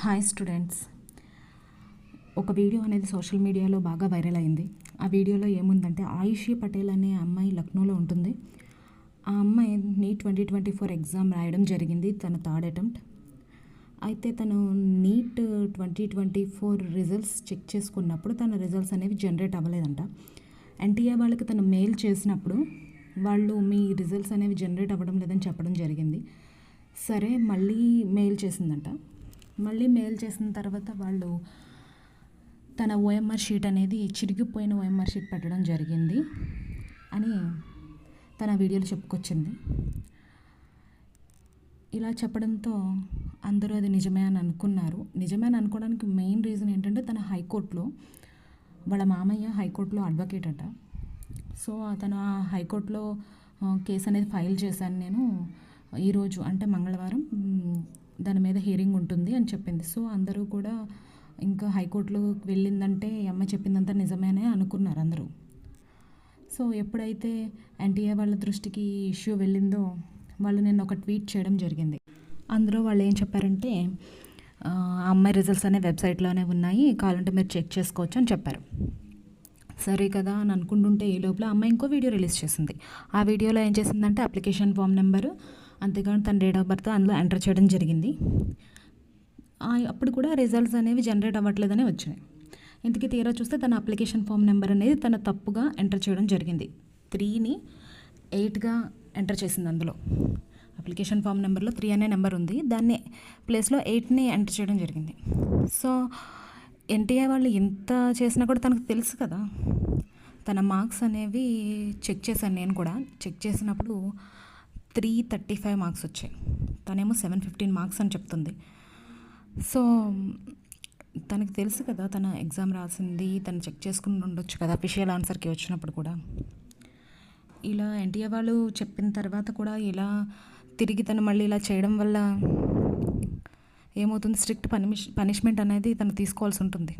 Hi students, ఒక video అనేది social మీడియాలో బాగా వైరల్ అయింది. ఆ వీడియోలో ఏముందంటే ఆయుషి పటేల్ అనే అమ్మాయి లక్నోలో ఉంటుంది. ఆ అమ్మాయి నీట్ 2024 ఎగ్జామ్ రాయడం జరిగింది, తన థర్డ్ అటెంప్ట్. అయితే తను నీట్ 2024 రిజల్ట్స్ చెక్ చేసుకున్నప్పుడు తన రిజల్ట్స్ అనేవి జనరేట్ అవ్వలేదంట. ఎన్టీఏ వాళ్ళకి తను మెయిల్ చేసినప్పుడు వాళ్ళు మీ రిజల్ట్స్ అనేవి జనరేట్ అవ్వడం లేదని చెప్పడం జరిగింది. సరే, మళ్ళీ మెయిల్ చేసిందంట. మళ్ళీ మెయిల్ చేసిన తర్వాత వాళ్ళు తన ఓఎంఆర్ షీట్ అనేది చిరిగిపోయిన ఓఎంఆర్ షీట్ పెట్టడం జరిగింది అని తన వీడియోలో చెప్పుకొచ్చింది. ఇలా చెప్పడంతో అందరూ అది నిజమే అని అనుకున్నారు. నిజమే అని అనుకోవడానికి మెయిన్ రీజన్ ఏంటంటే తన హైకోర్టులో వాళ్ళ మామయ్య హైకోర్టులో అడ్వకేట్ అట. సో అతను ఆ హైకోర్టులో కేసు అనేది ఫైల్ చేశాను నేను ఈరోజు, అంటే మంగళవారం దాని మీద హియరింగ్ ఉంటుంది అని చెప్పింది. సో అందరూ కూడా ఇంకా హైకోర్టులో వెళ్ళిందంటే అమ్మాయి చెప్పిందంతా నిజమేనే అనుకున్నారు అందరూ. సో ఎప్పుడైతే ఎన్టీఏ వాళ్ళ దృష్టికి ఈ ఇష్యూ వెళ్ళిందో వాళ్ళు నిన్న ఒక ట్వీట్ చేయడం జరిగింది. అందులో వాళ్ళు ఏం చెప్పారంటే ఆ అమ్మాయి రిజల్ట్స్ అనే వెబ్సైట్లోనే ఉన్నాయి, కావాలంటే మీరు చెక్ చేసుకోవచ్చు అని చెప్పారు. సరే కదా అని అనుకుంటుంటే ఈ లోపల అమ్మాయి ఇంకో వీడియో రిలీజ్ చేసింది. ఆ వీడియోలో ఏం చేసిందంటే అప్లికేషన్ ఫామ్ నెంబరు, అంతేకాని తన డేట్ ఆఫ్ బర్త్ అందులో ఎంటర్ చేయడం జరిగింది. అప్పుడు కూడా రిజల్ట్స్ అనేవి జనరేట్ అవ్వట్లేదని వచ్చినాయి. ఇంతకీ తీరా చూస్తే తన అప్లికేషన్ ఫామ్ నెంబర్ అనేది తన తప్పుగా ఎంటర్ చేయడం జరిగింది. 3ని 8గా ఎంటర్ చేసింది. అందులో అప్లికేషన్ ఫామ్ నెంబర్లో 3 అనే నెంబర్ ఉంది, దాన్ని ప్లేస్లో 8ని ఎంటర్ చేయడం జరిగింది. సో ఎన్టీఏ వాళ్ళు ఎంత చేసినా కూడా తనకు తెలుసు కదా. తన మార్క్స్ అనేవి చెక్ చేశాను, నేను కూడా చెక్ చేసినప్పుడు 335 మార్క్స్ వచ్చాయి. తనేమో 715 మార్క్స్ అని చెప్తుంది. సో తనకి తెలుసు కదా తన ఎగ్జామ్ రాసింది, తను చెక్ చేసుకుని ఉండొచ్చు కదా అఫీషియల్ ఆన్సర్కి వచ్చినప్పుడు కూడా. ఇలా ఎన్టీఏ వాళ్ళు చెప్పిన తర్వాత కూడా ఇలా తిరిగి తను మళ్ళీ ఇలా చేయడం వల్ల ఏమవుతుంది, స్ట్రిక్ట్ పనిష్మెంట్ అనేది తను తీసుకోవాల్సి ఉంటుంది.